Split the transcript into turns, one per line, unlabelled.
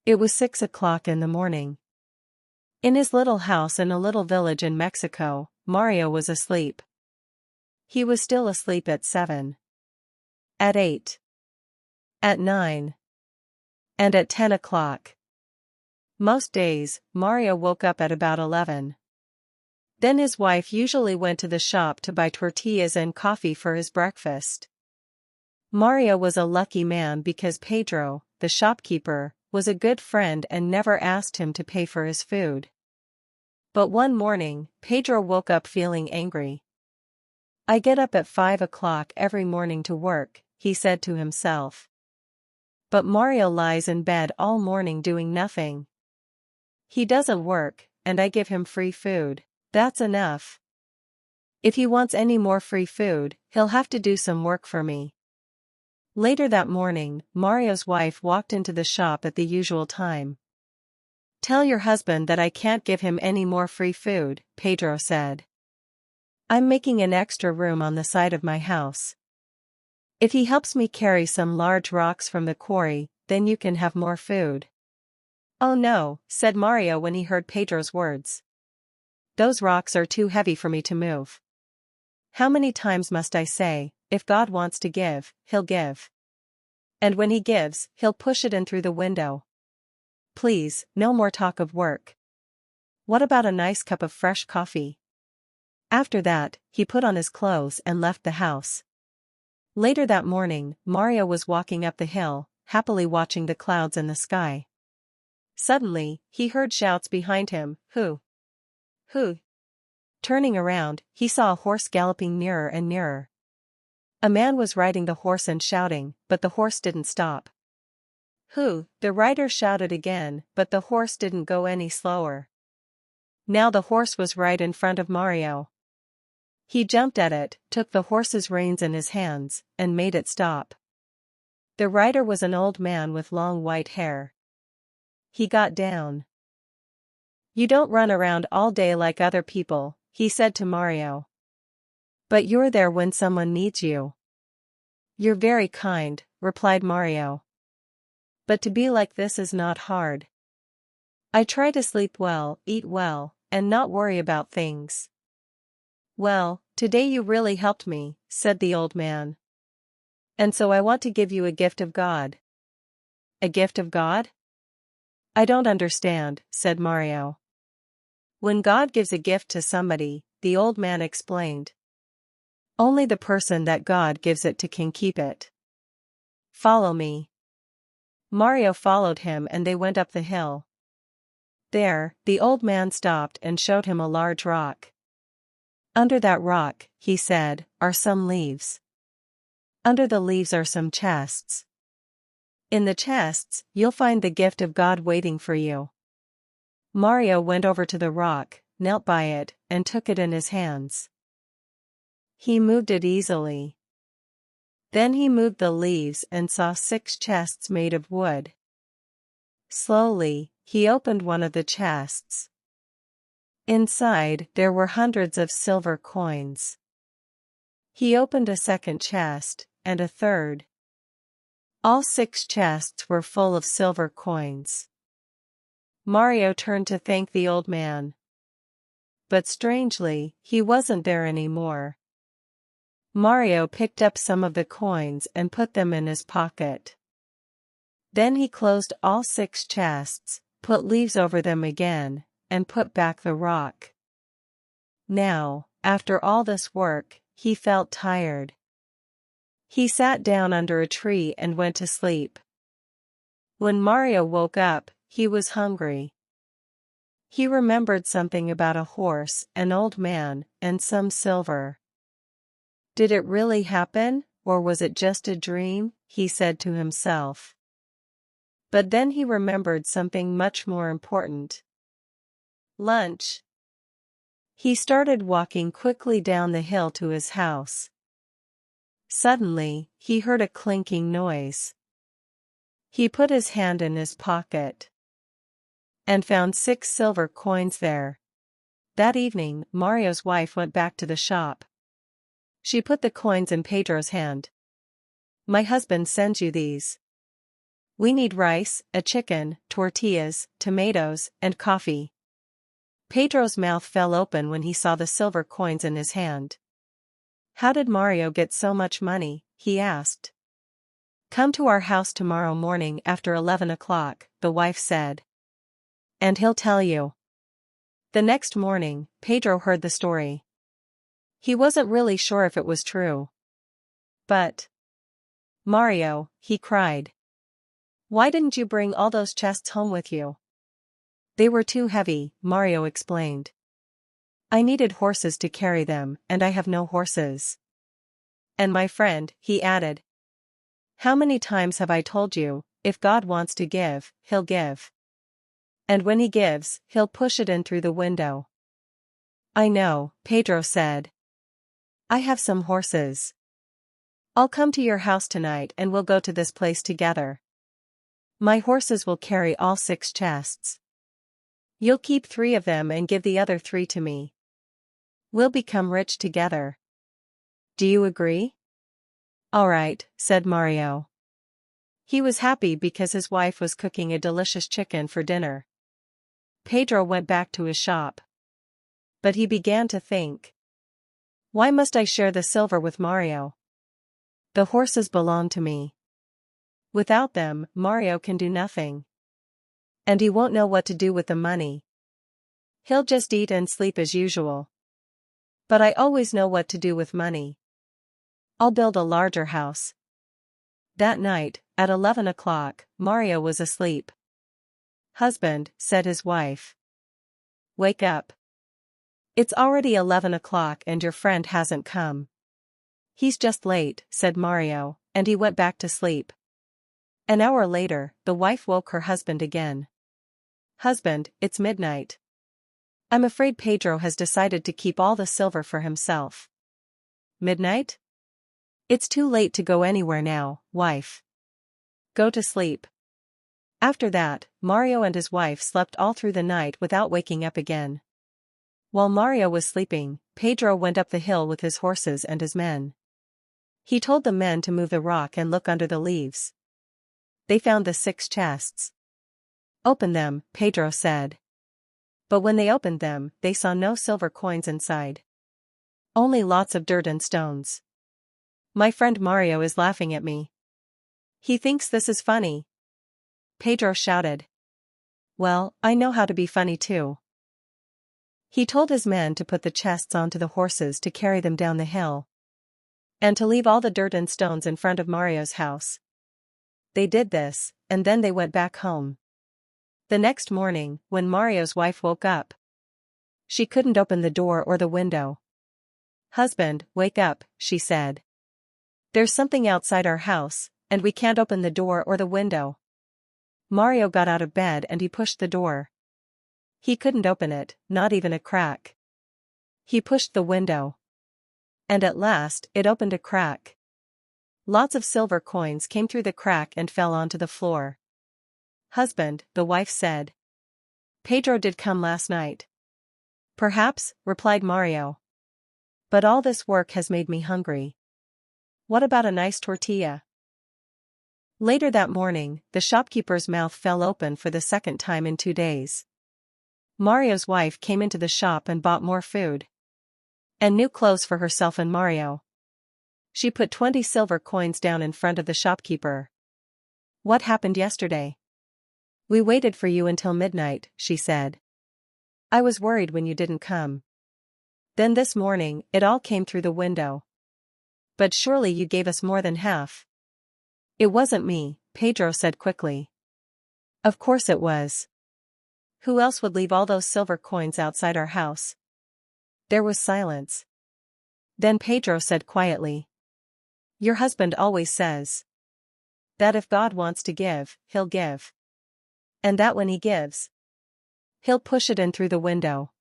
It was 6 o'clock in the morning. In his little house in a little village in Mexico, Mario was asleep. He was still asleep at 7. At 8. At 9. And at 10 o'clock. Most days, Mario woke up at about 11. Then his wife usually went to the shop to buy tortillas and coffee for his breakfast. Mario was a lucky man because Pedro, the shopkeeper, was a good friend and never asked him to pay for his food. But one morning, Pedro woke up feeling angry. "I get up at 5 o'clock every morning to work," he said to himself. "But Mario lies in bed all morning doing nothing. He doesn't work, and I give him free food. That's enough. If he wants any more free food, he'll have to do some work for me." Later that morning, Mario's wife walked into the shop at the usual time. "Tell your husband that I can't give him any more free food," Pedro said. "I'm making an extra room on the side of my house. If he helps me carry some large rocks from the quarry, then you can have more food." "Oh no," said Mario when he heard Pedro's words. "Those rocks are too heavy for me to move. How many times must I say, if God wants to give, he'll give. And when he gives, he'll push it in through the window. Please, no more talk of work. What about a nice cup of fresh coffee?" After that, he put on his clothes and left the house. Later that morning, Mario was walking up the hill, happily watching the clouds in the sky. Suddenly, he heard shouts behind him, "Who? Who?" Turning around, he saw a horse galloping nearer and nearer. A man was riding the horse and shouting, but the horse didn't stop. "Who?" the rider shouted again, but the horse didn't go any slower. Now the horse was right in front of Mario. He jumped at it, took the horse's reins in his hands, and made it stop. The rider was an old man with long white hair. He got down. "You don't run around all day like other people," he said to Mario. "But you're there when someone needs you." "You're very kind," replied Mario. "But to be like this is not hard. I try to sleep well, eat well, and not worry about things." "Well, today you really helped me," said the old man. "And so I want to give you a gift of God." "A gift of God?" "I don't understand," said Mario. "When God gives a gift to somebody," the old man explained, "only the person that God gives it to can keep it. Follow me." Mario followed him and they went up the hill. There, the old man stopped and showed him a large rock. "Under that rock," he said, "are some leaves. Under the leaves are some chests. In the chests, you'll find the gift of God waiting for you." Mario went over to the rock, knelt by it, and took it in his hands. He moved it easily. Then he moved the leaves and saw 6 chests made of wood. Slowly, he opened one of the chests. Inside, there were hundreds of silver coins. He opened a second chest, and a third. All 6 chests were full of silver coins. Mario turned to thank the old man. But strangely, he wasn't there anymore. Mario picked up some of the coins and put them in his pocket. Then he closed all 6 chests, put leaves over them again, and put back the rock. Now, after all this work, he felt tired. He sat down under a tree and went to sleep. When Mario woke up, he was hungry. He remembered something about a horse, an old man, and some silver. Did it really happen, or was it just a dream? He said to himself. But then he remembered something much more important. Lunch. He started walking quickly down the hill to his house. Suddenly, he heard a clinking noise. He put his hand in his pocket and found 6 silver coins there. That evening, Mario's wife went back to the shop. She put the coins in Pedro's hand. "My husband sends you these." We need rice, a chicken, tortillas, tomatoes, and coffee. Pedro's mouth fell open when he saw the silver coins in his hand. How did Mario get so much money? He asked. Come to our house tomorrow morning after 11 o'clock, the wife said. And he'll tell you. The next morning, Pedro heard the story. He wasn't really sure if it was true. But, Mario, he cried. Why didn't you bring all those chests home with you? They were too heavy, Mario explained. I needed horses to carry them, and I have no horses. And my friend, he added. How many times have I told you, if God wants to give, he'll give. And when he gives, he'll push it in through the window. I know, Pedro said. I have some horses. I'll come to your house tonight and we'll go to this place together. My horses will carry all 6 chests. You'll keep 3 of them and give the other 3 to me. We'll become rich together. Do you agree? All right, said Mario. He was happy because his wife was cooking a delicious chicken for dinner. Pedro went back to his shop. But he began to think. Why must I share the silver with Mario? The horses belong to me. Without them, Mario can do nothing. And he won't know what to do with the money. He'll just eat and sleep as usual. But I always know what to do with money. I'll build a larger house. That night, at 11 o'clock, Mario was asleep. Husband, said his wife. Wake up. It's already 11 o'clock and your friend hasn't come. He's just late, said Mario, and he went back to sleep. An hour later, the wife woke her husband again. Husband, it's midnight. I'm afraid Pedro has decided to keep all the silver for himself. Midnight? It's too late to go anywhere now, wife. Go to sleep. After that, Mario and his wife slept all through the night without waking up again. While Mario was sleeping, Pedro went up the hill with his horses and his men. He told the men to move the rock and look under the leaves. They found the 6 chests. Open them, Pedro said. But when they opened them, they saw no silver coins inside. Only lots of dirt and stones. My friend Mario is laughing at me. He thinks this is funny. Pedro shouted. Well, I know how to be funny too. He told his men to put the chests onto the horses to carry them down the hill. And to leave all the dirt and stones in front of Mario's house. They did this, and then they went back home. The next morning, when Mario's wife woke up, she couldn't open the door or the window. Husband, wake up, she said. There's something outside our house, and we can't open the door or the window. Mario got out of bed and he pushed the door. He couldn't open it, not even a crack. He pushed the window. And at last, it opened a crack. Lots of silver coins came through the crack and fell onto the floor. Husband, the wife said. Pedro did come last night. Perhaps, replied Mario. But all this work has made me hungry. What about a nice tortilla? Later that morning, the shopkeeper's mouth fell open for the 2nd time in 2 days. Mario's wife came into the shop and bought more food. And new clothes for herself and Mario. She put 20 silver coins down in front of the shopkeeper. What happened yesterday? We waited for you until midnight, she said. I was worried when you didn't come. Then this morning, it all came through the window. But surely you gave us more than half. It wasn't me, Pedro said quickly. Of course it was. Who else would leave all those silver coins outside our house? There was silence. Then Pedro said quietly. Your husband always says that if God wants to give, he'll give. And that when he gives, he'll push it in through the window.